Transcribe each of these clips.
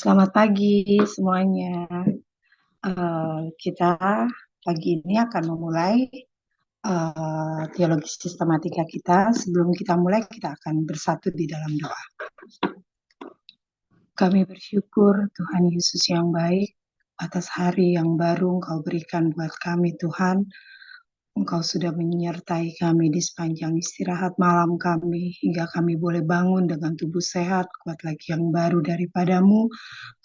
Selamat pagi semuanya. Kita pagi ini akan memulai teologi sistematika kita. Sebelum kita mulai, kita akan bersatu di dalam doa. Kami bersyukur Tuhan Yesus yang baik atas hari yang baru Engkau berikan buat kami Tuhan. Engkau sudah menyertai kami di sepanjang istirahat malam kami, hingga kami boleh bangun dengan tubuh sehat, kuat lagi yang baru daripadamu.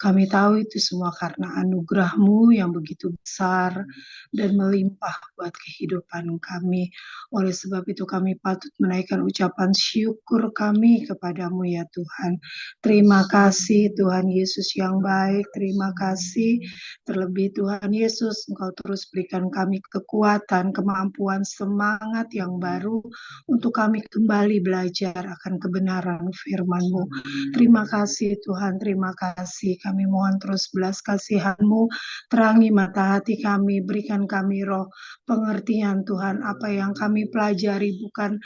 Kami tahu itu semua karena anugerah-Mu yang begitu besar dan melimpah buat kehidupan kami. Oleh sebab itu kami patut menaikkan ucapan syukur kami kepadamu ya Tuhan. Terima kasih Tuhan Yesus yang baik, terima kasih. Terlebih Tuhan Yesus, Engkau terus berikan kami kekuatan, kemampuan, semangat yang baru untuk kami kembali belajar akan kebenaran firman-Mu. Terima kasih Tuhan, terima kasih. Kami mohon terus belas kasihan-Mu, terangi mata hati kami, berikan kami roh pengertian Tuhan, apa yang kami pelajari bukan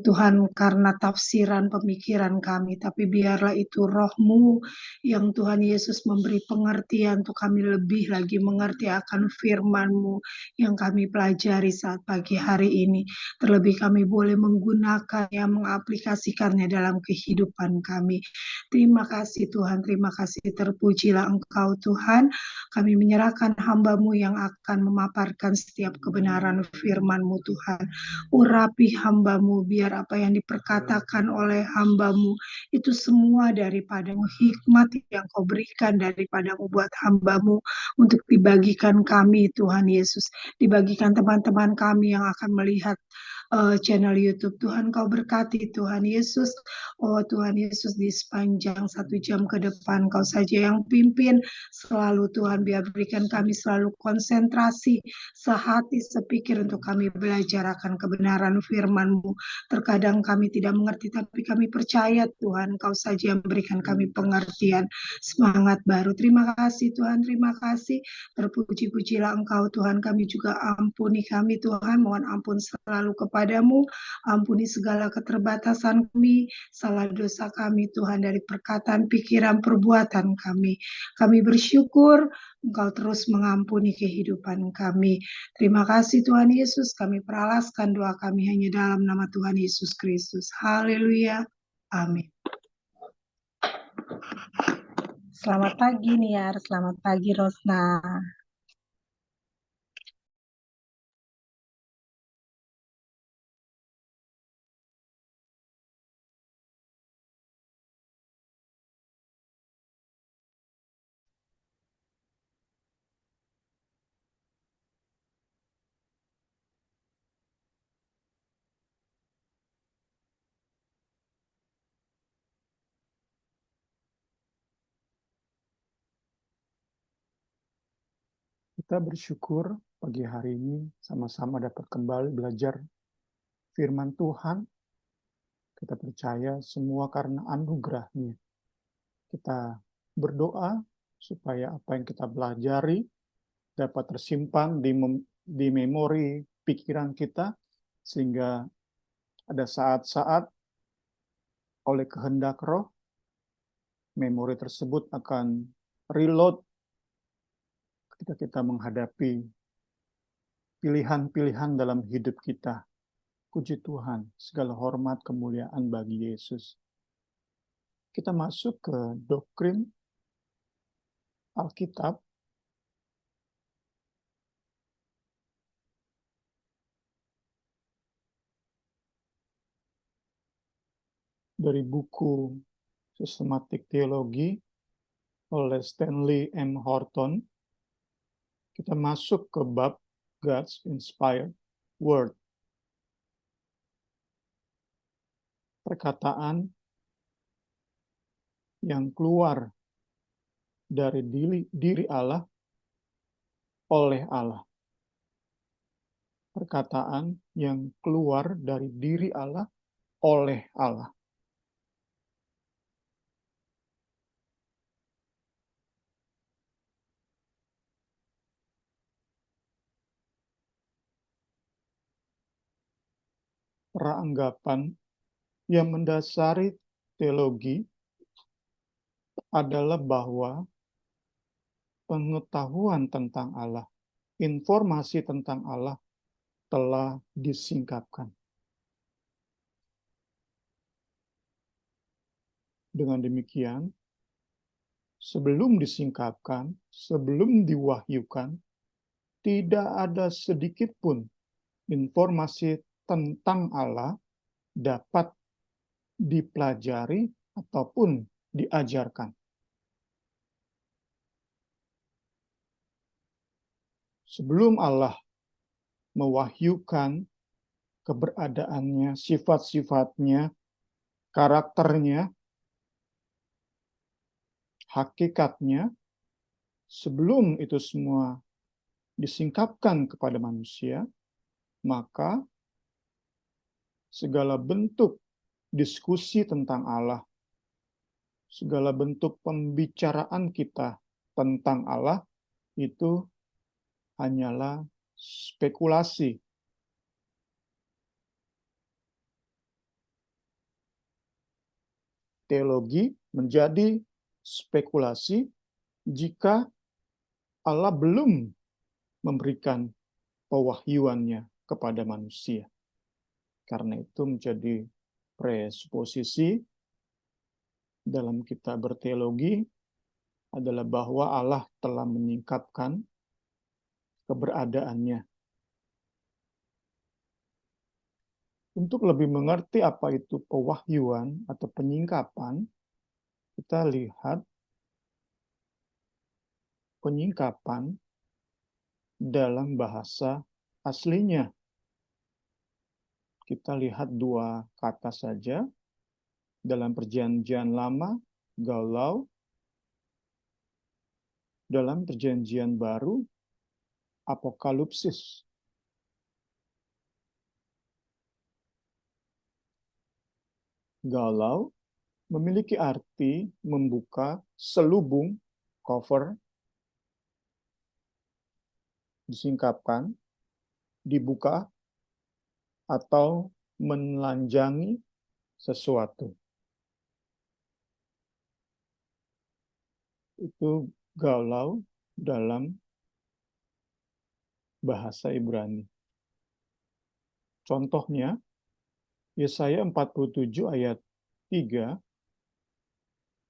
Tuhan karena tafsiran pemikiran kami, tapi biarlah itu roh-Mu yang Tuhan Yesus memberi pengertian untuk kami lebih lagi mengerti akan firman-Mu yang kami pelajari saat pagi hari ini. Terlebih kami boleh menggunakannya, mengaplikasikannya dalam kehidupan kami. Terima kasih Tuhan, terima kasih. Terpujilah Engkau Tuhan. Kami menyerahkan hamba-Mu yang akan memaparkan setiap kebenaran firman-Mu Tuhan. Urapi hamba-Mu, biar apa yang diperkatakan oleh hamba-Mu itu semua daripada-Mu, hikmat yang Kau berikan daripada-Mu buat hamba-Mu untuk dibagikan kami Tuhan Yesus, dibagikan teman-teman kami yang akan melihat channel YouTube. Tuhan Kau berkati Tuhan Yesus. Oh Tuhan Yesus, di sepanjang 1 jam ke depan Kau saja yang pimpin selalu Tuhan. Biar berikan kami selalu konsentrasi, sehati, sepikir untuk kami belajar akan kebenaran firman-Mu. Terkadang kami tidak mengerti, tapi kami percaya Tuhan Kau saja yang berikan kami pengertian, semangat baru. Terima kasih Tuhan, terima kasih. Terpuji-pujilah Engkau Tuhan. Kami juga ampuni kami Tuhan, mohon ampun selalu kepadamu. Ampuni segala keterbatasan kami, salah dosa kami Tuhan, dari perkataan, pikiran, perbuatan kami. Kami bersyukur Engkau terus mengampuni kehidupan kami. Terima kasih Tuhan Yesus, kami peralaskan doa kami hanya dalam nama Tuhan Yesus Kristus. Haleluya. Amin. Selamat pagi Niar, selamat pagi Rosna. Kita bersyukur pagi hari ini sama-sama dapat kembali belajar firman Tuhan. Kita percaya semua karena anugerah-Nya. Kita berdoa supaya apa yang kita pelajari dapat tersimpan di memori pikiran kita, sehingga ada saat-saat oleh kehendak Roh, memori tersebut akan reload ketika kita menghadapi pilihan-pilihan dalam hidup kita. Puji Tuhan, segala hormat kemuliaan bagi Yesus. Kita masuk ke doktrin Alkitab. Dari buku Sistematik Teologi oleh Stanley M. Horton. Kita masuk ke bab God's Inspired Word. Perkataan yang keluar dari diri Allah oleh Allah. Perkataan yang keluar dari diri Allah oleh Allah. Peranggapan yang mendasari teologi adalah bahwa pengetahuan tentang Allah, informasi tentang Allah telah disingkapkan. Dengan demikian, sebelum disingkapkan, sebelum diwahyukan, tidak ada sedikit pun informasi tentang Allah dapat dipelajari ataupun diajarkan. Sebelum Allah mewahyukan keberadaannya, sifat-sifatnya, karakternya, hakikatnya, sebelum itu semua disingkapkan kepada manusia, maka segala bentuk diskusi tentang Allah, segala bentuk pembicaraan kita tentang Allah itu hanyalah spekulasi. Teologi menjadi spekulasi jika Allah belum memberikan pewahyuannya kepada manusia. Karena itu menjadi presuposisi dalam kita berteologi adalah bahwa Allah telah menyingkapkan keberadaannya. Untuk lebih mengerti apa itu pewahyuan atau penyingkapan, kita lihat penyingkapan dalam bahasa aslinya. Kita lihat dua kata saja. Dalam Perjanjian Lama, galau. Dalam Perjanjian Baru, apokalipsis. Galau memiliki arti membuka selubung, cover, disingkapkan, dibuka, atau menelanjangi sesuatu. Itu galau dalam bahasa Ibrani. Contohnya, Yesaya 47 ayat 3,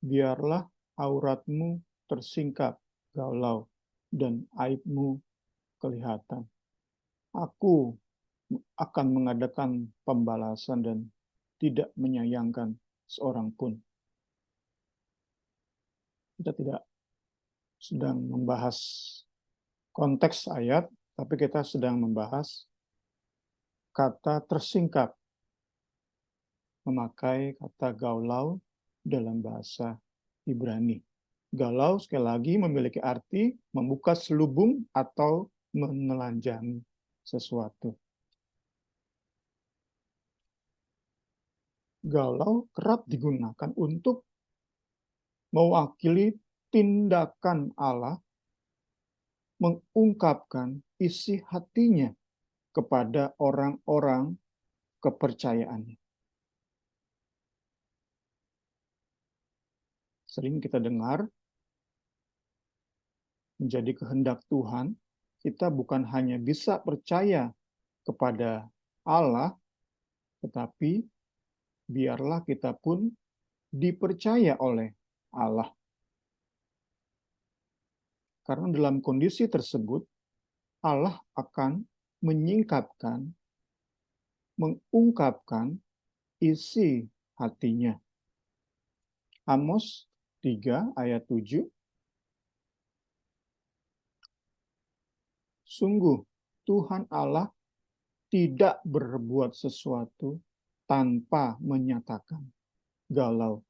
biarlah auratmu tersingkap, galau, dan aibmu kelihatan. Aku akan mengadakan pembalasan dan tidak menyayangkan seorang pun. Kita tidak sedang membahas konteks ayat, tapi kita sedang membahas kata tersingkap, memakai kata gaulau dalam bahasa Ibrani. Galau sekali lagi memiliki arti membuka selubung atau menelanjangi sesuatu. Galau kerap digunakan untuk mewakili tindakan Allah mengungkapkan isi hatinya kepada orang-orang kepercayaannya. Sering kita dengar, menjadi kehendak Tuhan, kita bukan hanya bisa percaya kepada Allah, tetapi biarlah kita pun dipercaya oleh Allah. Karena dalam kondisi tersebut, Allah akan menyingkapkan, mengungkapkan isi hatinya. Amos 3 ayat 7. Sungguh Tuhan Allah tidak berbuat sesuatu tanpa menyatakan galau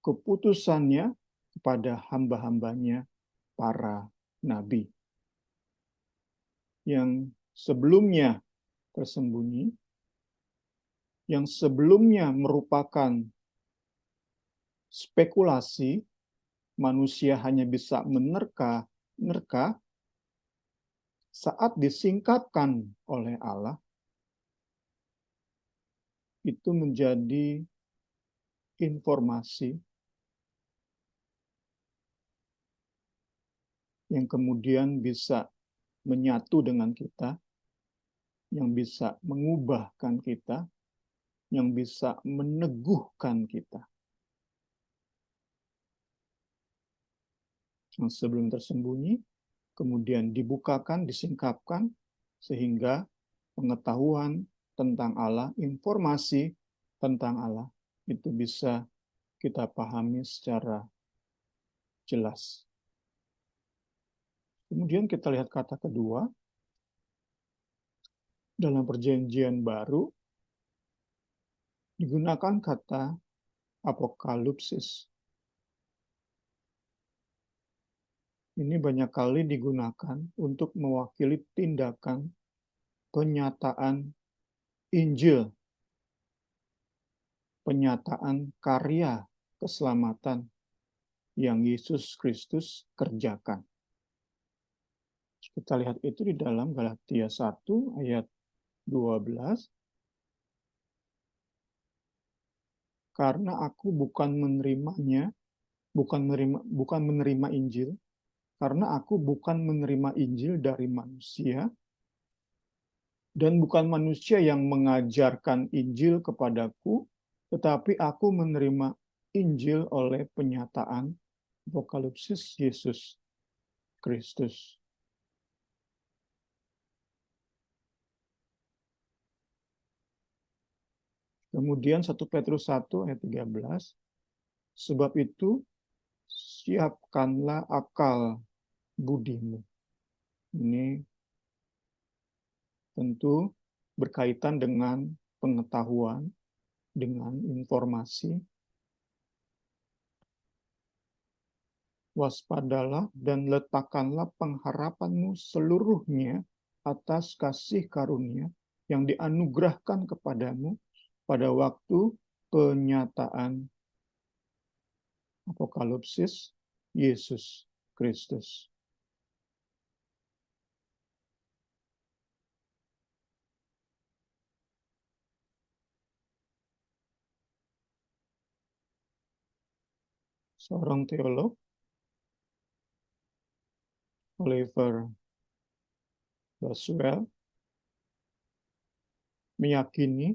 keputusannya kepada hamba-hambanya para nabi. Yang sebelumnya tersembunyi, yang sebelumnya merupakan spekulasi, manusia hanya bisa menerka, saat disingkapkan oleh Allah, itu menjadi informasi yang kemudian bisa menyatu dengan kita, yang bisa mengubahkan kita, yang bisa meneguhkan kita. Yang sebelum tersembunyi, kemudian dibukakan, disingkapkan, sehingga pengetahuan tentang Allah, informasi tentang Allah, itu bisa kita pahami secara jelas. Kemudian kita lihat kata kedua, dalam perjanjian baru, digunakan kata apokalipsis. Ini banyak kali digunakan untuk mewakili tindakan penyataan Injil, penyataan karya keselamatan yang Yesus Kristus kerjakan. Kita lihat itu di dalam Galatia 1 ayat 12. Karena aku bukan menerimanya, bukan menerima Injil, karena aku bukan menerima Injil dari manusia, dan bukan manusia yang mengajarkan Injil kepadaku, tetapi aku menerima Injil oleh penyataan apokalipsis Yesus Kristus. Kemudian 1 Petrus 1 ayat 13, sebab itu siapkanlah akal budimu. Ini tentu berkaitan dengan pengetahuan, dengan informasi. Waspadalah dan letakkanlah pengharapanmu seluruhnya atas kasih karunia yang dianugerahkan kepadamu pada waktu penyataan apokalipsis Yesus Kristus. Seorang teolog, Oliver Baswell, meyakini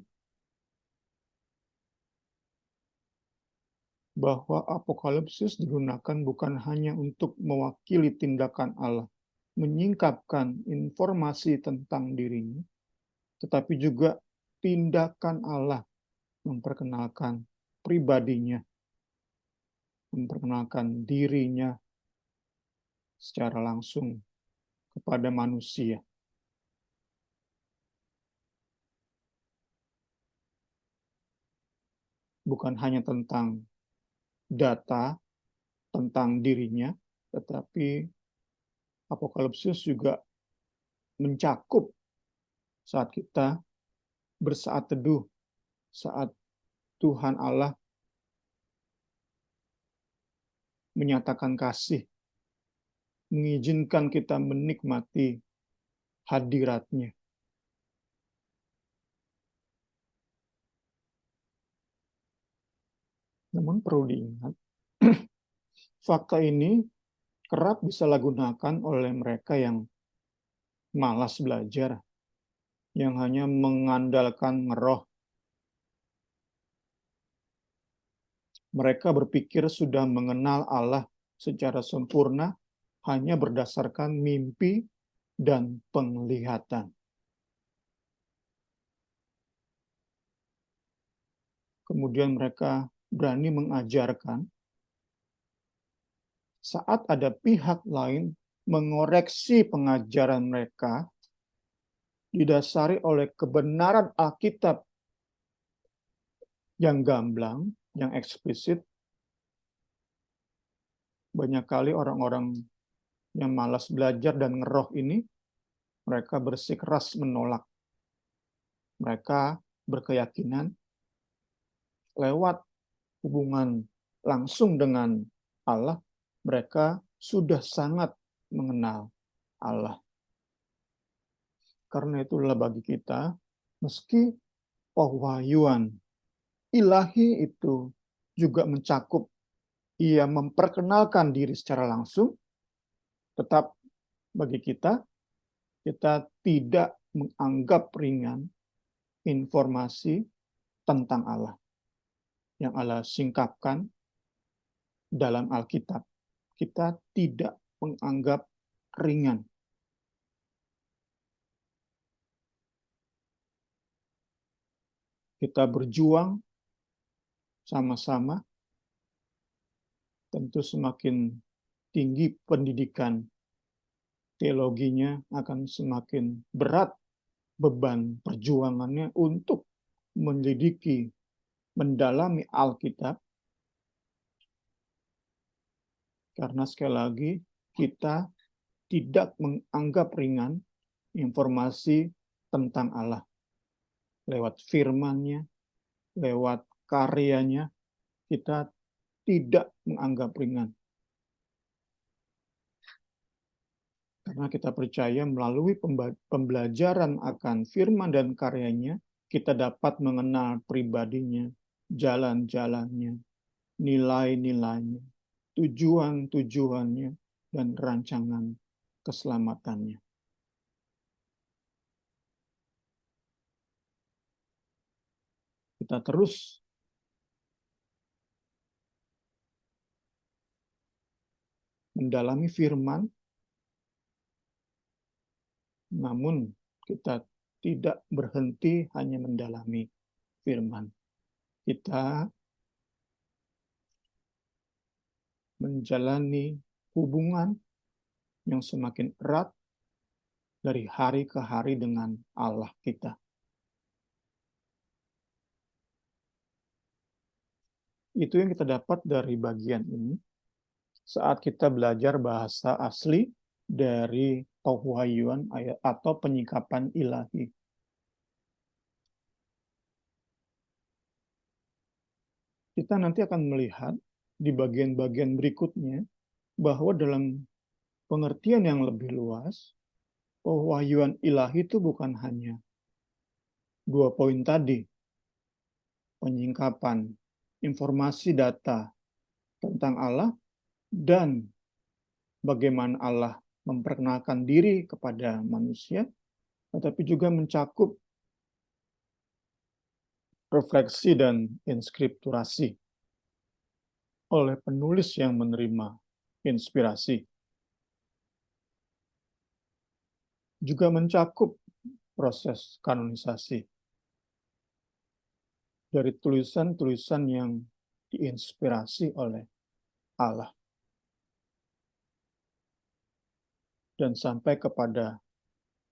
bahwa apokalipsis digunakan bukan hanya untuk mewakili tindakan Allah, menyingkapkan informasi tentang dirinya, tetapi juga tindakan Allah memperkenalkan pribadinya, memperkenalkan dirinya secara langsung kepada manusia. Bukan hanya tentang data, tentang dirinya, tetapi apokalipsis juga mencakup saat kita bersaat teduh, saat Tuhan Allah menyatakan kasih, mengizinkan kita menikmati hadirat-Nya. Namun perlu diingat, fakta ini kerap disalahgunakan oleh mereka yang malas belajar, yang hanya mengandalkan roh. Mereka berpikir sudah mengenal Allah secara sempurna hanya berdasarkan mimpi dan penglihatan. Kemudian mereka berani mengajarkan saat ada pihak lain mengoreksi pengajaran mereka didasari oleh kebenaran Alkitab yang gamblang, yang eksplisit. Banyak kali orang-orang yang malas belajar dan ngeroh ini, mereka bersikeras menolak. Mereka berkeyakinan lewat hubungan langsung dengan Allah, mereka sudah sangat mengenal Allah. Karena itulah bagi kita, meski pewahyuan ilahi itu juga mencakup ia memperkenalkan diri secara langsung, Tetap bagi kita tidak menganggap ringan informasi tentang Allah yang Allah singkapkan dalam Alkitab. Kita tidak menganggap ringan. Kita berjuang sama-sama, tentu semakin tinggi pendidikan teologinya akan semakin berat beban perjuangannya untuk menyelidiki, mendalami Alkitab. Karena sekali lagi, kita tidak menganggap ringan informasi tentang Allah. Lewat firman-Nya, lewat karyanya, kita tidak menganggap ringan. Karena kita percaya melalui pembelajaran akan firman dan karyanya, kita dapat mengenal pribadinya, jalan-jalannya, nilai-nilainya, tujuan-tujuannya, dan rancangan keselamatannya. Kita terus mendalami firman, namun kita tidak berhenti hanya mendalami firman. Kita menjalani hubungan yang semakin erat dari hari ke hari dengan Allah kita. Itu yang kita dapat dari bagian ini saat kita belajar bahasa asli dari pewahyuan ayat atau penyikapan ilahi. Kita nanti akan melihat di bagian-bagian berikutnya bahwa dalam pengertian yang lebih luas, pewahyuan ilahi itu bukan hanya 2 poin tadi, penyingkapan informasi data tentang Allah dan bagaimana Allah memperkenalkan diri kepada manusia, tetapi juga mencakup refleksi dan inskripturasi oleh penulis yang menerima inspirasi. Juga mencakup proses kanonisasi dari tulisan-tulisan yang diinspirasi oleh Allah. Dan sampai kepada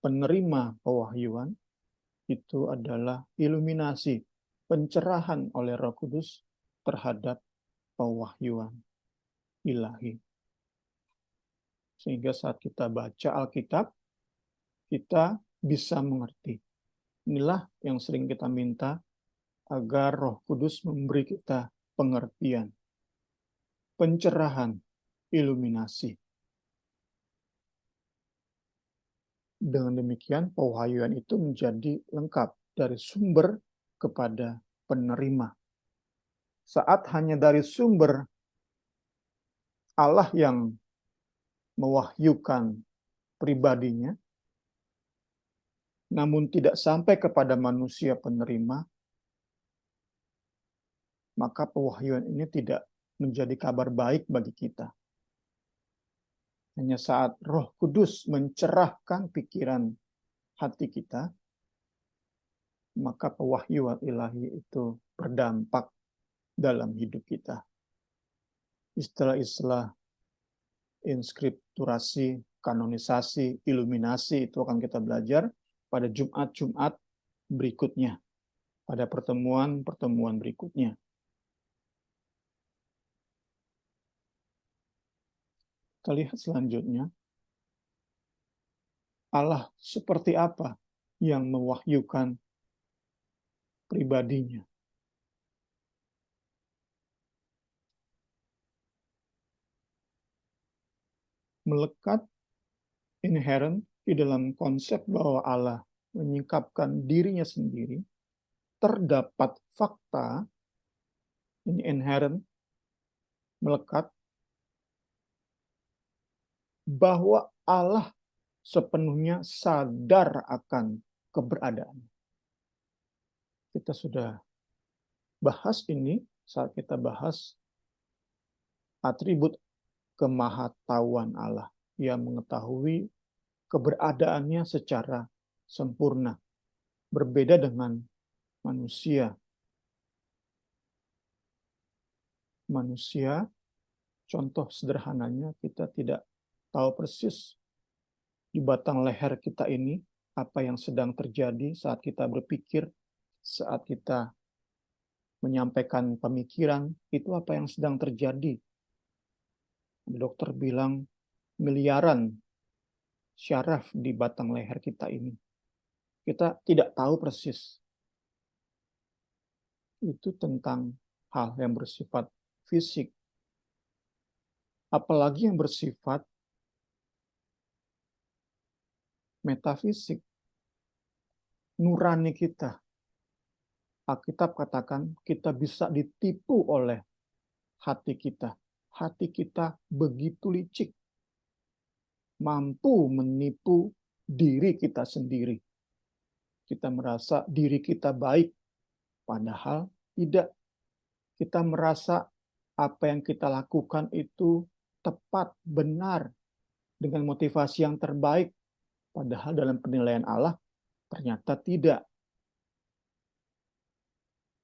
penerima pewahyuan, itu adalah iluminasi, pencerahan oleh Roh Kudus terhadap pewahyuan ilahi. Sehingga saat kita baca Alkitab, kita bisa mengerti. Inilah yang sering kita minta agar Roh Kudus memberi kita pengertian, pencerahan, iluminasi. Dengan demikian, pewahyuan itu menjadi lengkap dari sumber kepada penerima. Saat hanya dari sumber Allah yang mewahyukan pribadinya, namun tidak sampai kepada manusia penerima, maka pewahyuan ini tidak menjadi kabar baik bagi kita. Hanya saat Roh Kudus mencerahkan pikiran hati kita, maka pewahyuan ilahi itu berdampak dalam hidup kita. Istilah-istilah inskripturasi, kanonisasi, iluminasi itu akan kita belajar pada Jumat-Jumat berikutnya, pada pertemuan-pertemuan berikutnya. Kita lihat selanjutnya, Allah seperti apa yang mewahyukan pribadinya. Melekat inherent di dalam konsep bahwa Allah menyingkapkan dirinya sendiri, terdapat fakta, ini inherent, melekat, bahwa Allah sepenuhnya sadar akan keberadaan. Kita sudah bahas ini saat kita bahas atribut kemahatauan Allah yang mengetahui keberadaannya secara sempurna, berbeda dengan manusia. Manusia, contoh sederhananya, kita tidak tahu persis di batang leher kita ini apa yang sedang terjadi saat kita berpikir, saat kita menyampaikan pemikiran, itu apa yang sedang terjadi. Dokter bilang miliaran syaraf di batang leher kita ini. Kita tidak tahu persis. Itu tentang hal yang bersifat fisik. Apalagi yang bersifat metafisik. Nurani kita. Alkitab katakan kita bisa ditipu oleh hati kita. Hati kita begitu licik. Mampu menipu diri kita sendiri. Kita merasa diri kita baik. Padahal tidak. Kita merasa apa yang kita lakukan itu tepat, benar, dengan motivasi yang terbaik. Padahal dalam penilaian Allah, ternyata tidak.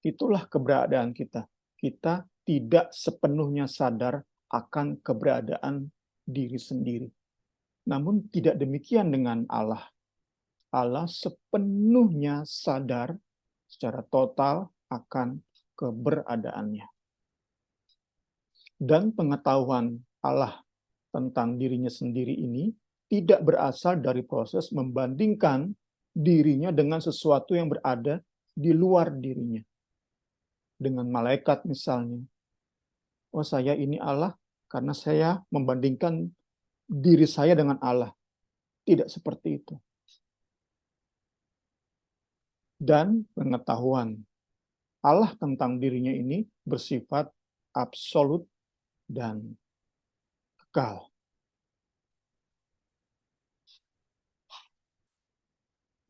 Itulah keberadaan kita. Kita tidak sepenuhnya sadar akan keberadaan diri sendiri. Namun tidak demikian dengan Allah. Allah sepenuhnya sadar secara total akan keberadaannya. Dan pengetahuan Allah tentang dirinya sendiri ini tidak berasal dari proses membandingkan dirinya dengan sesuatu yang berada di luar dirinya. Dengan malaikat misalnya. Oh, saya ini Allah karena saya membandingkan diri saya dengan Allah. Tidak seperti itu. Dan pengetahuan Allah tentang dirinya ini bersifat absolut dan kekal.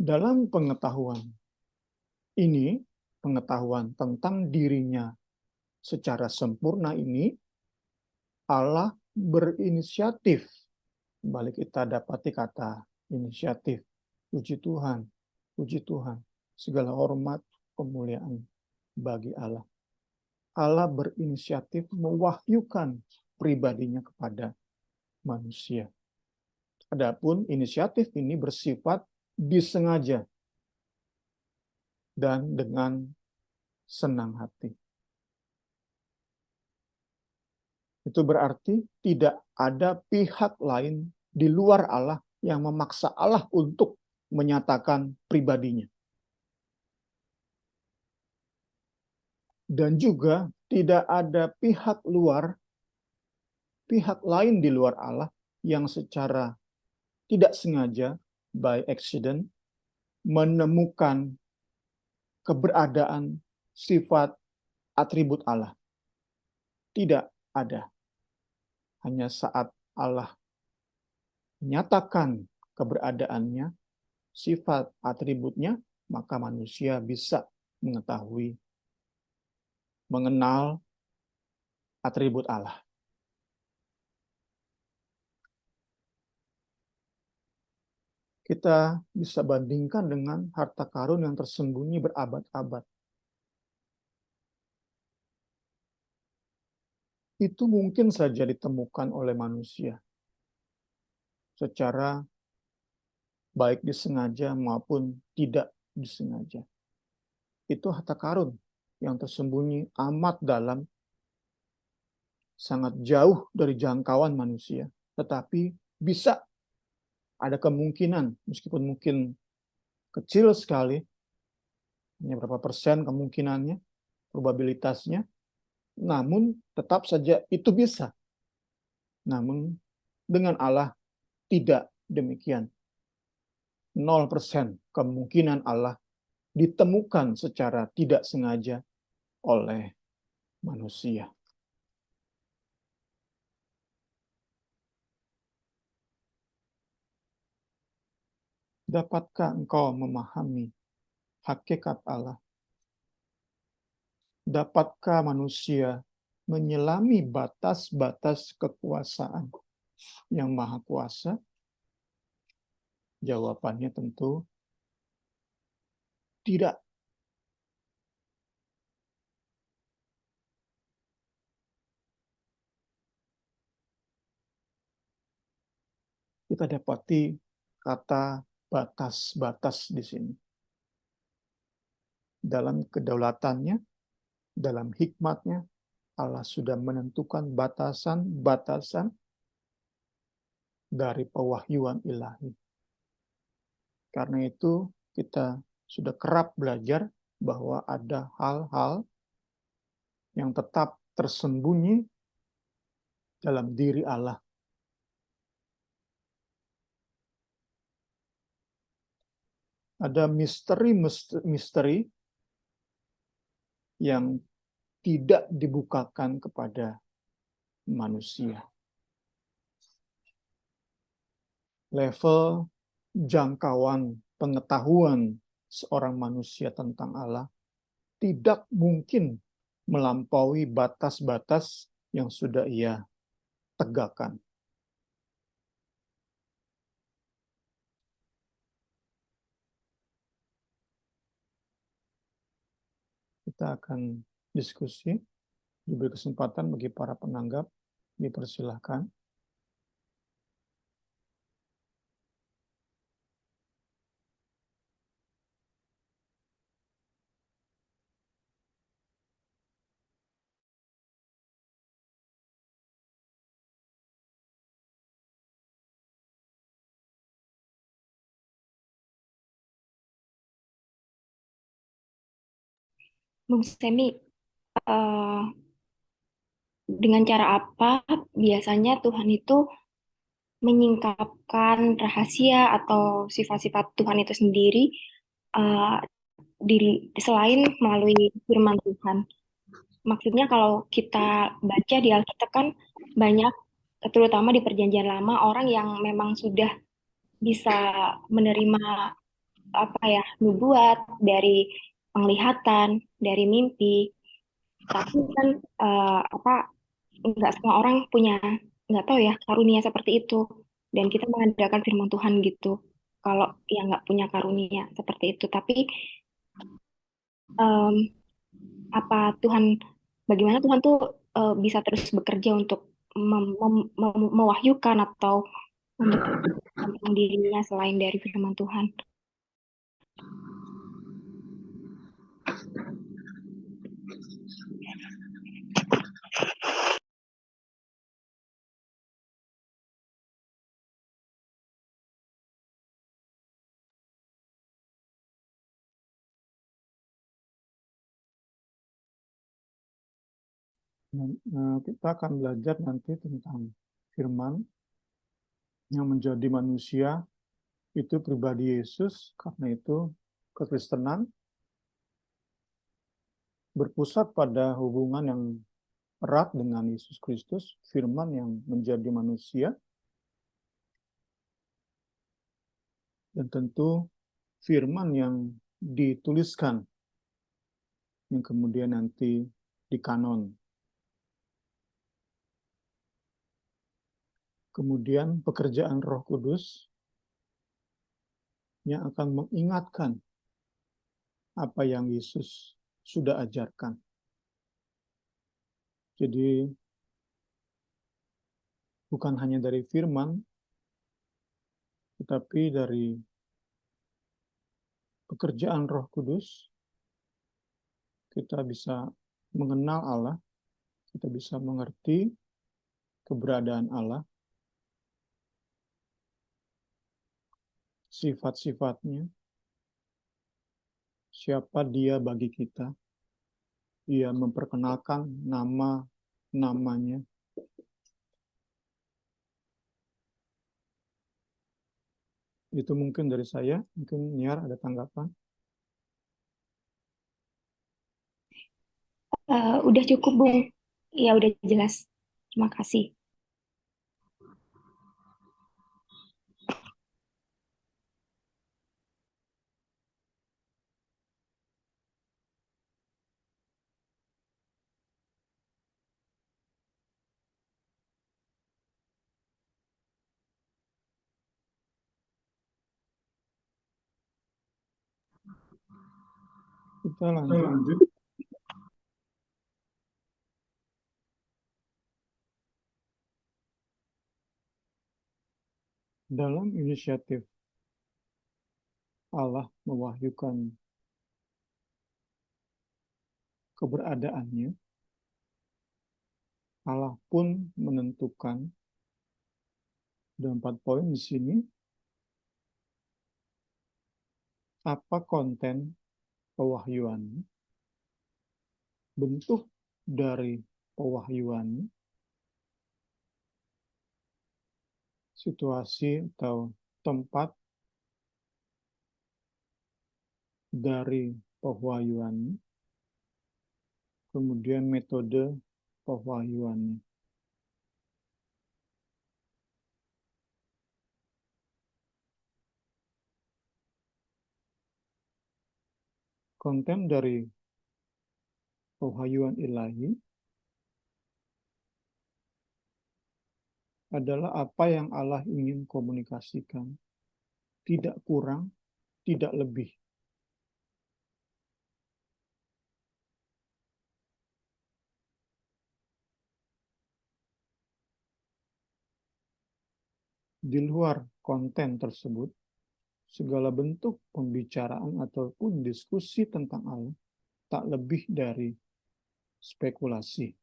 Dalam pengetahuan ini, pengetahuan tentang dirinya secara sempurna ini, Allah berinisiatif. Kembali kita dapati kata inisiatif. Puji Tuhan, puji Tuhan. Segala hormat, kemuliaan bagi Allah. Allah berinisiatif mewahyukan pribadinya kepada manusia. Adapun inisiatif ini bersifat disengaja dan dengan senang hati. Itu berarti tidak ada pihak lain di luar Allah yang memaksa Allah untuk menyatakan pribadinya. Dan juga tidak ada pihak lain di luar Allah yang secara tidak sengaja, by accident, menemukan keberadaan sifat atribut Allah. Tidak ada. Hanya saat Allah menyatakan keberadaannya, sifat atributnya, maka manusia bisa mengetahui, mengenal atribut Allah. Kita bisa bandingkan dengan harta karun yang tersembunyi berabad-abad. Itu mungkin saja ditemukan oleh manusia secara baik disengaja maupun tidak disengaja. Itu harta karun yang tersembunyi amat dalam, sangat jauh dari jangkauan manusia. Tetapi bisa ada kemungkinan, meskipun mungkin kecil sekali, hanya berapa persen kemungkinannya, probabilitasnya, namun tetap saja itu bisa. Namun dengan Allah tidak demikian. 0% kemungkinan Allah ditemukan secara tidak sengaja oleh manusia. Dapatkah engkau memahami hakikat Allah? Dapatkah manusia menyelami batas-batas kekuasaan yang maha kuasa? Jawabannya tentu tidak. Kita dapati kata batas-batas di sini. Dalam kedaulatannya, dalam hikmatnya, Allah sudah menentukan batasan-batasan dari pewahyuan ilahi. Karena itu kita sudah kerap belajar bahwa ada hal-hal yang tetap tersembunyi dalam diri Allah. Ada misteri-misteri yang tidak dibukakan kepada manusia. Level jangkauan pengetahuan seorang manusia tentang Allah tidak mungkin melampaui batas-batas yang sudah ia tegakkan. Kita akan diskusi, diberi kesempatan bagi para penanggap, dipersilahkan. Bung Semi, eh, dengan cara apa biasanya Tuhan itu menyingkapkan rahasia atau sifat-sifat Tuhan itu sendiri eh, selain melalui firman Tuhan? Maksudnya kalau kita baca di Alkitab kan banyak, terutama di Perjanjian Lama, orang yang memang sudah bisa menerima apa ya, nubuat dari penglihatan, dari mimpi. Tapi kan apa, nggak semua orang punya, nggak tahu ya, karunia seperti itu. Dan kita mengandalkan firman Tuhan gitu. Kalau yang nggak punya karunia seperti itu, tapi em, apa Tuhan, bagaimana Tuhan tuh bisa terus bekerja untuk mewahyukan atau membuktikan tentang dirinya selain dari firman Tuhan. Kita akan belajar nanti tentang firman yang menjadi manusia, itu pribadi Yesus. Karena itu kekristenan berpusat pada hubungan yang erat dengan Yesus Kristus, firman yang menjadi manusia, dan tentu firman yang dituliskan, yang kemudian nanti dikanon. Kemudian pekerjaan Roh Kudus yang akan mengingatkan apa yang Yesus sudah ajarkan. Jadi bukan hanya dari firman, tetapi dari pekerjaan Roh Kudus kita bisa mengenal Allah, kita bisa mengerti keberadaan Allah, sifat-sifatnya, siapa Dia bagi kita. Ia memperkenalkan nama-namanya. Itu mungkin dari saya. Mungkin Niar ada tanggapan? Udah cukup, Bung. Ya, udah jelas. Terima kasih. Kita lanjut. Dalam inisiatif Allah mewahyukan keberadaannya, Allah pun menentukan, ada 4 poin di sini, apa konten pewahyuan, bentuk dari pewahyuan, situasi atau tempat dari pewahyuan, kemudian metode pewahyuan. Konten dari pewahyuan ilahi adalah apa yang Allah ingin komunikasikan, tidak kurang, tidak lebih. Di luar konten tersebut, segala bentuk pembicaraan ataupun diskusi tentang Allah tak lebih dari spekulasi.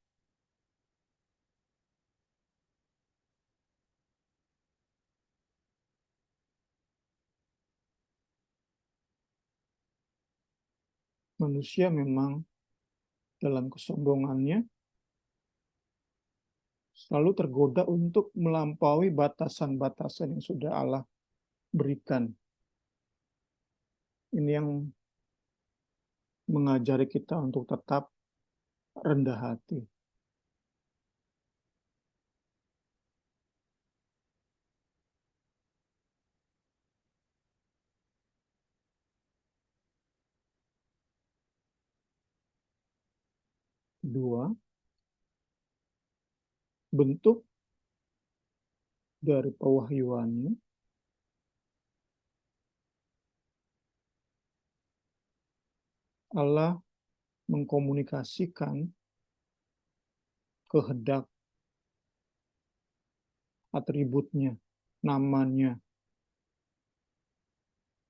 Manusia memang dalam kesombongannya selalu tergoda untuk melampaui batasan-batasan yang sudah Allah berikan. Ini yang mengajari kita untuk tetap rendah hati. Kedua, bentuk dari pewahyuannya Allah mengkomunikasikan kehendak, atributnya, namanya.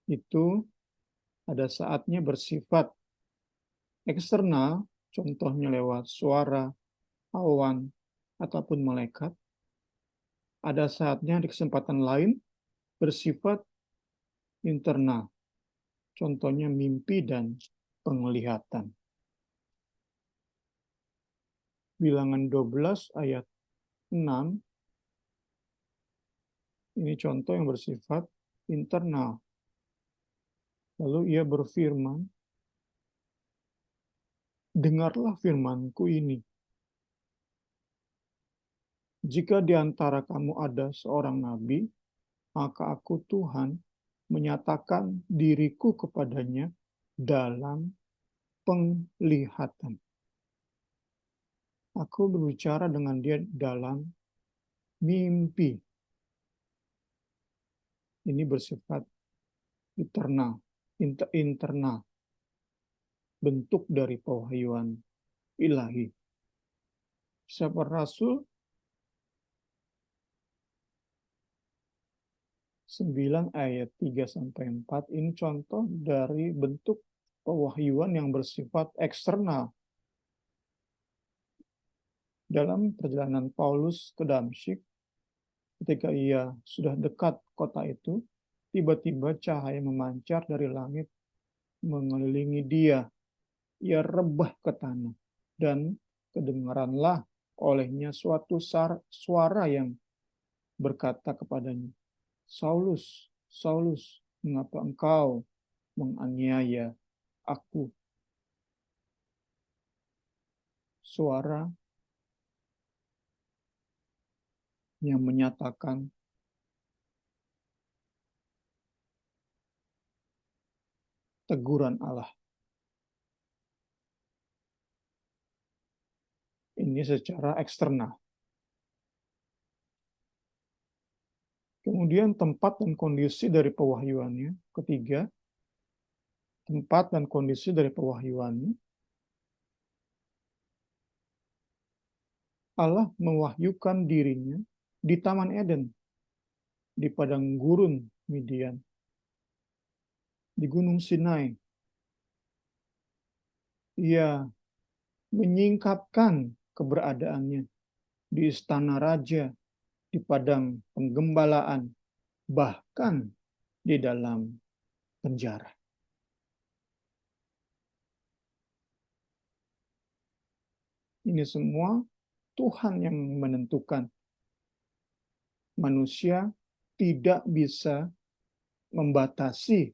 Itu ada saatnya bersifat eksternal, contohnya lewat suara, awan, ataupun malaikat. Ada saatnya di kesempatan lain bersifat internal, contohnya mimpi dan penglihatan. Bilangan 12 ayat 6, ini contoh yang bersifat internal. Lalu ia berfirman, dengarlah firmanku ini. Jika di antara kamu ada seorang nabi, maka aku Tuhan menyatakan diriku kepadanya dalam penglihatan. Aku berbicara dengan dia dalam mimpi. Ini bersifat internal, bentuk dari pewahyuan ilahi. Kisah Rasul 9 ayat 3-4 ini contoh dari bentuk pewahyuan yang bersifat eksternal. Dalam perjalanan Paulus ke Damsyik, ketika ia sudah dekat kota itu, tiba-tiba cahaya memancar dari langit mengelilingi dia. Ia rebah ke tanah, dan kedengaranlah olehnya suatu suara yang berkata kepadanya, Saulus, Saulus, mengapa engkau menganiaya aku? Suara yang menyatakan teguran Allah. Ini secara eksternal. Kemudian tempat dan kondisi dari pewahyuannya. Ketiga, tempat dan kondisi dari pewahyuannya, Allah mewahyukan dirinya di Taman Eden, di padang gurun Midian, di Gunung Sinai. Ia menyingkapkan keberadaannya di istana raja, di padang penggembalaan, bahkan di dalam penjara. Ini semua Tuhan yang menentukan. Manusia tidak bisa membatasi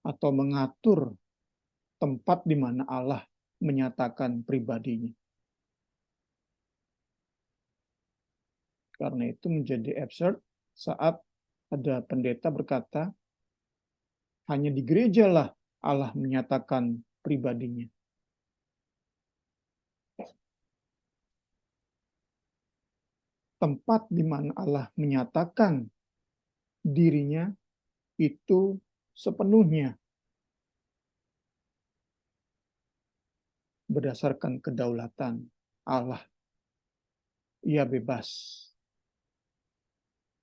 atau mengatur tempat di mana Allah menyatakan pribadinya. Karena itu menjadi absurd saat ada pendeta berkata, hanya di gerejalah Allah menyatakan pribadinya. Tempat di mana Allah menyatakan dirinya itu sepenuhnya berdasarkan kedaulatan Allah. Ia bebas.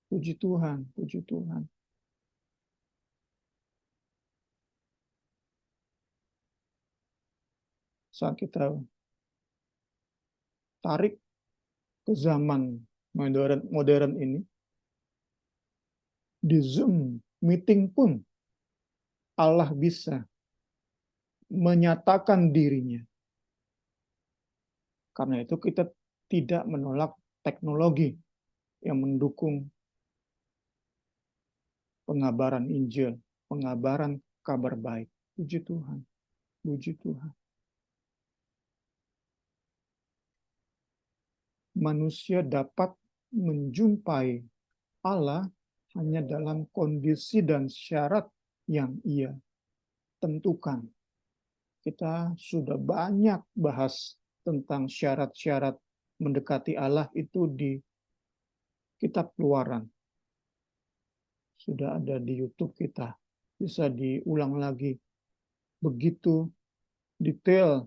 Puji Tuhan, puji Tuhan. Saat kita tarik ke zaman modern ini, di Zoom meeting pun Allah bisa menyatakan dirinya. Karena itu kita tidak menolak teknologi yang mendukung pengabaran Injil, pengabaran kabar baik. Puji Tuhan, puji Tuhan. Manusia dapat menjumpai Allah hanya dalam kondisi dan syarat yang Ia tentukan. Kita sudah banyak bahas tentang syarat-syarat mendekati Allah itu di kitab Keluaran. Sudah ada di YouTube kita. Bisa diulang lagi. Begitu detail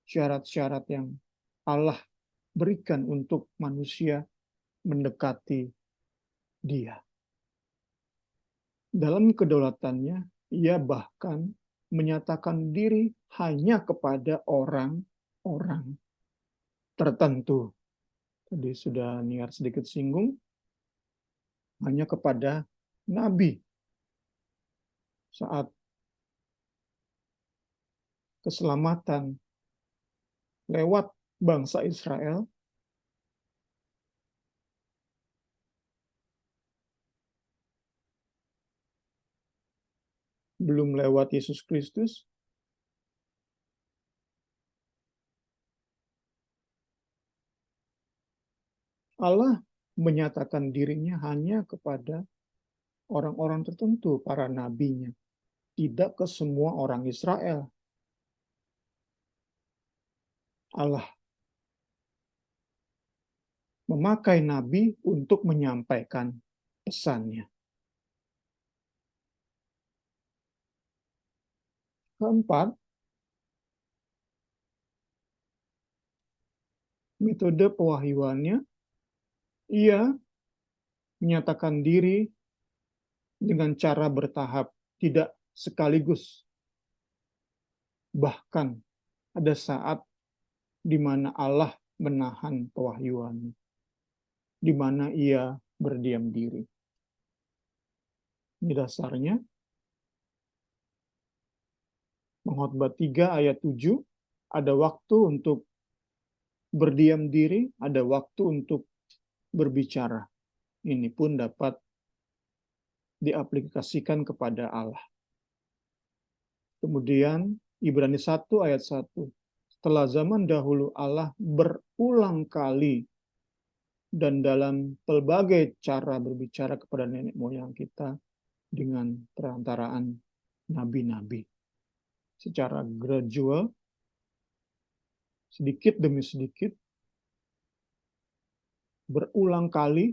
syarat-syarat yang Allah berikan untuk manusia mendekati Dia. Dalam kedaulatannya, Ia bahkan menyatakan diri hanya kepada orang-orang tertentu. Tadi sudah Niar sedikit singgung, hanya kepada nabi. Saat keselamatan lewat bangsa Israel, belum lewat Yesus Kristus, Allah menyatakan dirinya hanya kepada orang-orang tertentu, para nabinya. Tidak ke semua orang Israel. Allah memakai nabi untuk menyampaikan pesannya. Keempat, metode pewahyuannya, Ia menyatakan diri dengan cara bertahap, tidak sekaligus. Bahkan ada saat di mana Allah menahan pewahyuannya, di mana Ia berdiam diri. Ini dasarnya Pengkhotbah 3 ayat 7, ada waktu untuk berdiam diri, ada waktu untuk berbicara. Ini pun dapat diaplikasikan kepada Allah. Kemudian Ibrani 1 ayat 1. Setelah zaman dahulu Allah berulang kali dan dalam pelbagai cara berbicara kepada nenek moyang kita dengan perantaraan nabi-nabi. Secara gradual, sedikit demi sedikit, berulang kali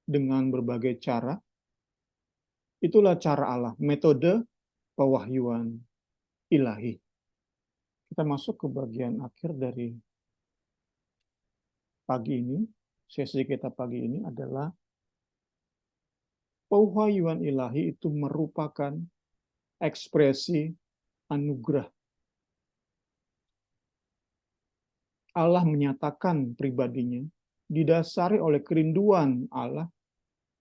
dengan berbagai cara. Itulah cara Allah, metode pewahyuan ilahi. Kita masuk ke bagian akhir dari pagi ini. Sesi kita pagi ini adalah pewahyuan ilahi itu merupakan ekspresi anugerah. Allah menyatakan pribadinya didasari oleh kerinduan Allah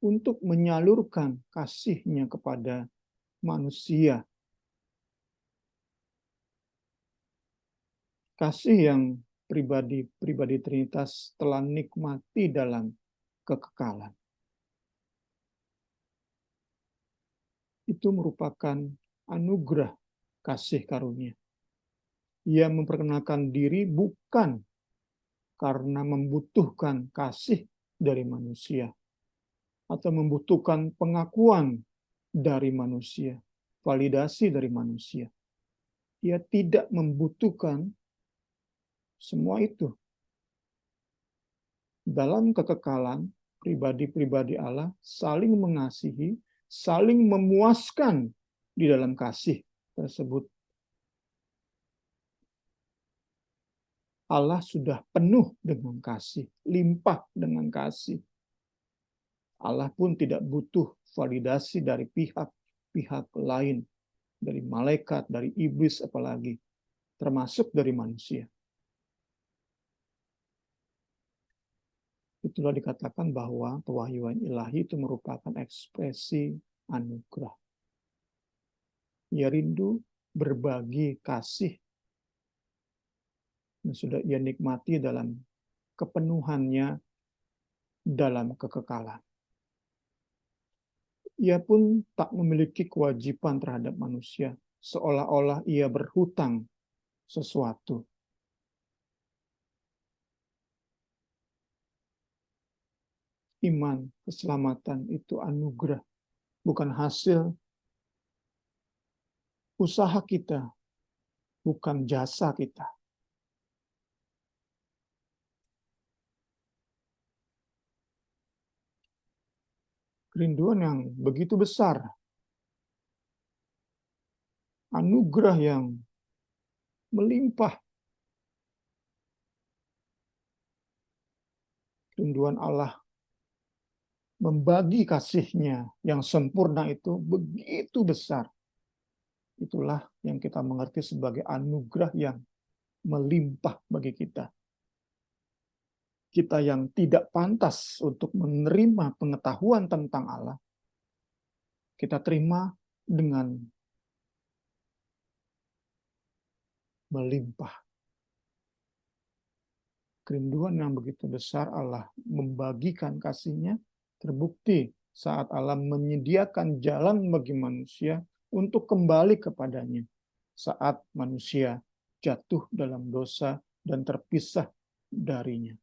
untuk menyalurkan kasih-Nya kepada manusia. Kasih yang pribadi Trinitas telah nikmati dalam kekekalan. Itu merupakan anugerah kasih karunia. Ia memperkenalkan diri bukan karena membutuhkan kasih dari manusia atau membutuhkan pengakuan dari manusia, validasi dari manusia. Ia tidak membutuhkan semua itu. Dalam kekekalan, pribadi-pribadi Allah saling mengasihi, saling memuaskan di dalam kasih tersebut. Allah sudah penuh dengan kasih, limpah dengan kasih. Allah pun tidak butuh validasi dari pihak lain, dari malaikat, dari iblis apalagi, termasuk dari manusia. Itulah dikatakan bahwa pewahyuan ilahi itu merupakan ekspresi anugerah. Ia rindu berbagi kasih yang sudah ia nikmati dalam kepenuhannya dalam kekekalan. Ia pun tak memiliki kewajiban terhadap manusia, seolah-olah ia berhutang sesuatu. Iman, keselamatan itu anugerah, bukan hasil usaha kita, bukan jasa kita. Kerinduan yang begitu besar, anugerah yang melimpah, kerinduan Allah membagi kasih-Nya yang sempurna itu begitu besar. Itulah yang kita mengerti sebagai anugerah yang melimpah bagi kita. Kita yang tidak pantas untuk menerima pengetahuan tentang Allah, kita terima dengan melimpah. Kerinduan yang begitu besar Allah membagikan kasih-Nya terbukti saat Allah menyediakan jalan bagi manusia untuk kembali kepadanya saat manusia jatuh dalam dosa dan terpisah darinya.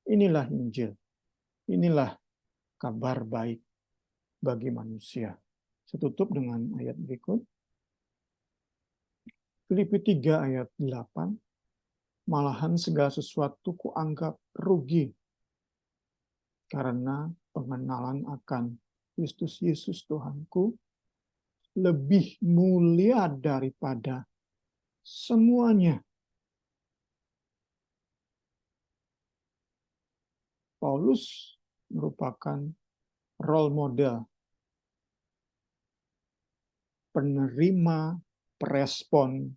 Inilah Injil. Inilah kabar baik bagi manusia. Saya tutup dengan ayat berikut. Filipi 3 ayat 8. Malahan segala sesuatu kuanggap rugi karena pengenalan akan Kristus Yesus Tuhanku lebih mulia daripada semuanya. Paulus merupakan role model, penerima, perespon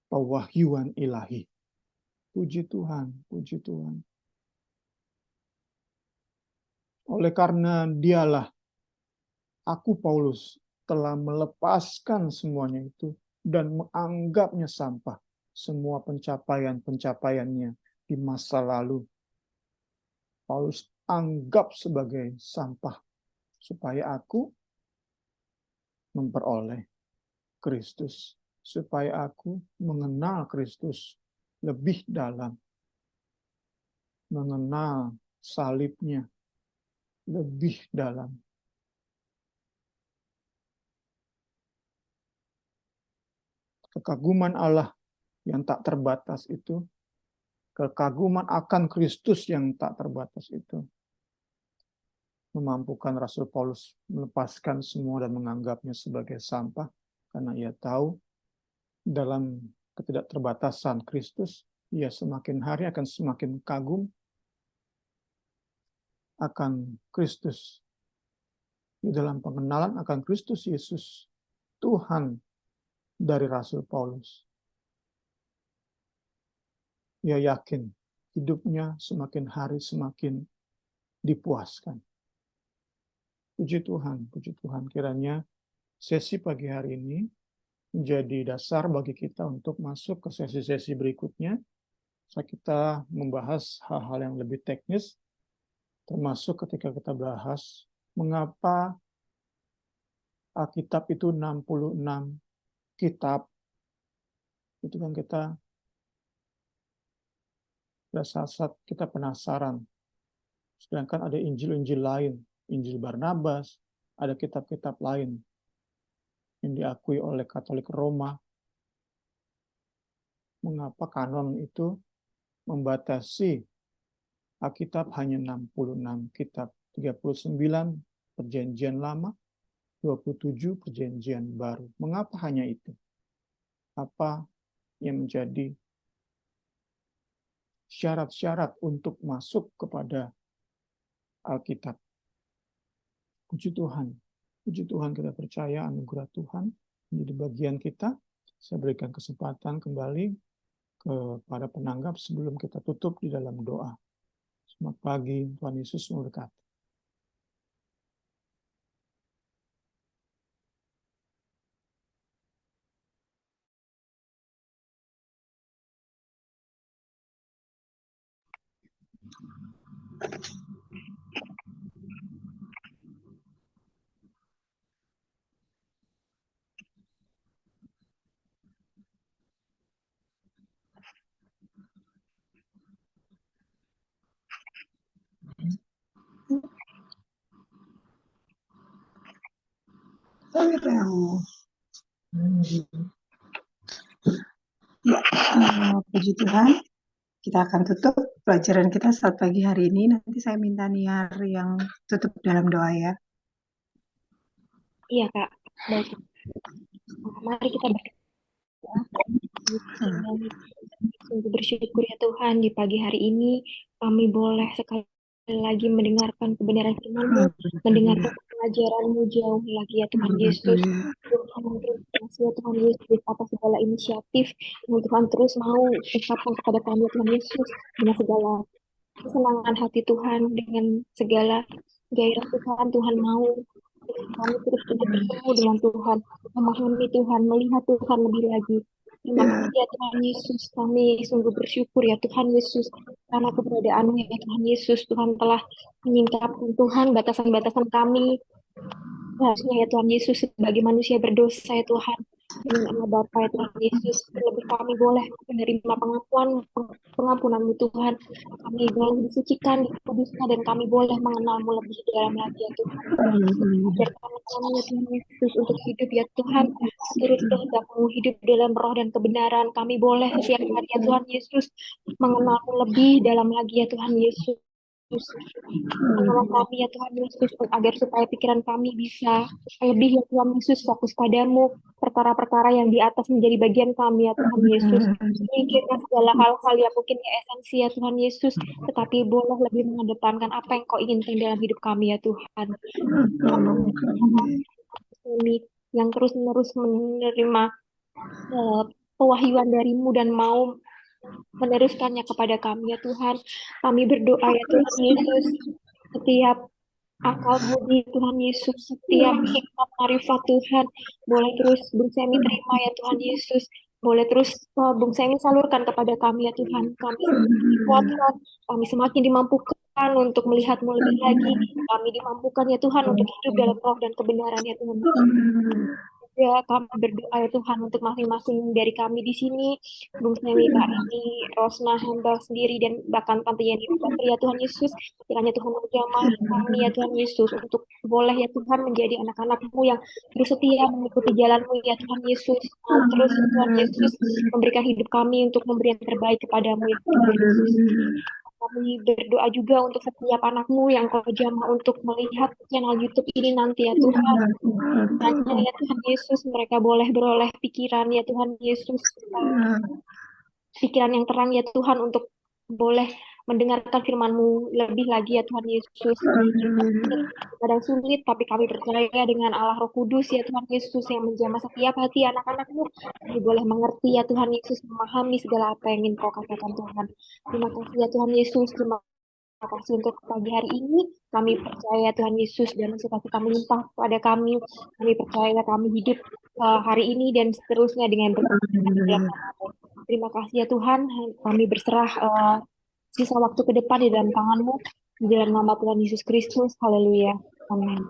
pewahyuan ilahi. Puji Tuhan, puji Tuhan. Oleh karena dialah, aku Paulus telah melepaskan semuanya itu dan menganggapnya sampah. Semua pencapaian-pencapaiannya di masa lalu. Paulus anggap sebagai sampah supaya aku memperoleh Kristus, supaya aku mengenal Kristus lebih dalam, mengenal salibnya lebih dalam. Kekaguman Allah yang tak terbatas itu, kekaguman akan Kristus yang tak terbatas itu, memampukan Rasul Paulus melepaskan semua dan menganggapnya sebagai sampah karena ia tahu dalam ketidakterbatasan Kristus, ia semakin hari akan semakin kagum akan Kristus. Di dalam pengenalan akan Kristus Yesus, Tuhan dari Rasul Paulus. Ia yakin hidupnya semakin hari semakin dipuaskan. Puji Tuhan kiranya sesi pagi hari ini menjadi dasar bagi kita untuk masuk ke sesi-sesi berikutnya. Saat kita membahas hal-hal yang lebih teknis, termasuk ketika kita bahas mengapa Alkitab itu 66 kitab. Itu kan kita pada saat kita penasaran. Sedangkan ada Injil-Injil lain, Injil Barnabas, ada kitab-kitab lain yang diakui oleh Katolik Roma. Mengapa kanon itu membatasi Alkitab hanya 66 kitab, 39 Perjanjian Lama, 27 Perjanjian Baru. Mengapa hanya itu? Apa yang menjadi syarat-syarat untuk masuk kepada Alkitab? Puji Tuhan kita percaya anugerah Tuhan menjadi bagian kita. Saya berikan kesempatan kembali kepada penanggap sebelum kita tutup di dalam doa. Selamat pagi, Tuhan Yesus memberkati. Puji Tuhan, kita akan tutup pelajaran kita saat pagi hari ini. Nanti saya minta Niar yang tutup dalam doa ya. Iya, Kak. Baik. Mari kita berdoa. Sungguh bersyukur ya Tuhan, di pagi hari ini kami boleh sekali lagi mendengarkan kebenaran firman-Mu, mendengarkan pelajaran-Mu jauh lagi ya Tuhan Yesus. Tuhan terima kasih ya Tuhan Yesus atas segala inisiatif yang Tuhan terus mau ungkapkan kepada kami Tuhan Yesus, dengan segala kesenangan hati Tuhan, dengan segala gairah Tuhan, Tuhan mau kami terus untuk bertemu dengan Tuhan, memahami Tuhan, melihat Tuhan lebih lagi. Terima kasih ya Tuhan Yesus, kami sungguh bersyukur ya Tuhan Yesus, karena keberadaan-Mu ya Tuhan Yesus. Tuhan telah menyingkapkan Tuhan batasan-batasan kami, seharusnya ya Tuhan Yesus sebagai manusia berdosa ya Tuhan, dengan nama Bapa ya Tuhan Yesus, lebih kami boleh menerima pengampunan-Mu Tuhan, kami boleh disucikan, dikuduskan, dan kami boleh mengenal-Mu lebih dalam lagi ya Tuhan. Ajarkan kami ya Tuhan Yesus untuk hidup ya Tuhan, turut kehendak-Mu, hidup dalam roh dan kebenaran. Kami boleh setiap hari ya Tuhan Yesus mengenal-Mu lebih dalam lagi ya Tuhan Yesus. Tolong kami ya Tuhan Yesus, agar supaya pikiran kami bisa lebih ya Tuhan Yesus fokus padamu, perkara-perkara yang di atas menjadi bagian kami ya Tuhan Yesus. Menyingkirkan segala hal-hal yang mungkin esensi ya Tuhan Yesus, tetapi boleh lebih mengedepankan apa yang Kau inginkan dalam hidup kami ya Tuhan. Kami yang terus-menerus menerima pewahyuan dari-Mu dan mau meneruskannya kepada kami ya Tuhan. Kami berdoa ya Tuhan Yesus, setiap akal budi Tuhan Yesus, setiap hikmat marifat Tuhan, boleh terus Bung Semi terima ya Tuhan Yesus, boleh terus Bung Semi salurkan kepada kami ya Tuhan. Kami semakin dikuatkan, kami semakin dimampukan untuk melihat-Mu lebih lagi, kami dimampukan ya Tuhan untuk hidup dalam roh dan kebenaran ya Tuhan. Ya, kami berdoa ya Tuhan untuk masing-masing dari kami di sini, Bung Semi, Kak Rini, Rosna, Hamba sendiri, dan bahkan Tante Yani, ya Tuhan Yesus, kiranya Tuhan menjamah kami ya Tuhan Yesus, untuk boleh ya Tuhan menjadi anak-anak-Mu yang terus setia mengikuti jalan-Mu ya Tuhan Yesus, terus Tuhan Yesus memberikan hidup kami untuk memberi yang terbaik kepada-Mu ya Tuhan Yesus. Kami berdoa juga untuk setiap anakmu yang kau jamah untuk melihat channel YouTube ini nanti ya Tuhan. Ya Tuhan, Hanya ya Tuhan Yesus, mereka boleh beroleh pikiran ya Tuhan Yesus, ya, pikiran yang terang ya Tuhan untuk boleh mendengarkan firman-Mu lebih lagi ya Tuhan Yesus. haleluya, Kadang sulit, tapi kami percaya dengan Allah Roh Kudus ya Tuhan Yesus yang menjamah setiap hati anak-anak-Mu. Kami boleh mengerti ya Tuhan Yesus, memahami segala apa yang ingin Kau katakan Tuhan. Terima kasih ya Tuhan Yesus, terima kasih untuk pagi hari ini. Kami percaya Tuhan Yesus dan sukacita melimpah kepada kami. Kami percaya kami hidup hari ini dan seterusnya dengan berkat dalam haleluya. nama-Mu. Terima kasih ya Tuhan, kami berserah sisa waktu ke depan di dalam tangan-Mu. Di dalam nama Tuhan Yesus Kristus, haleluya. Amin.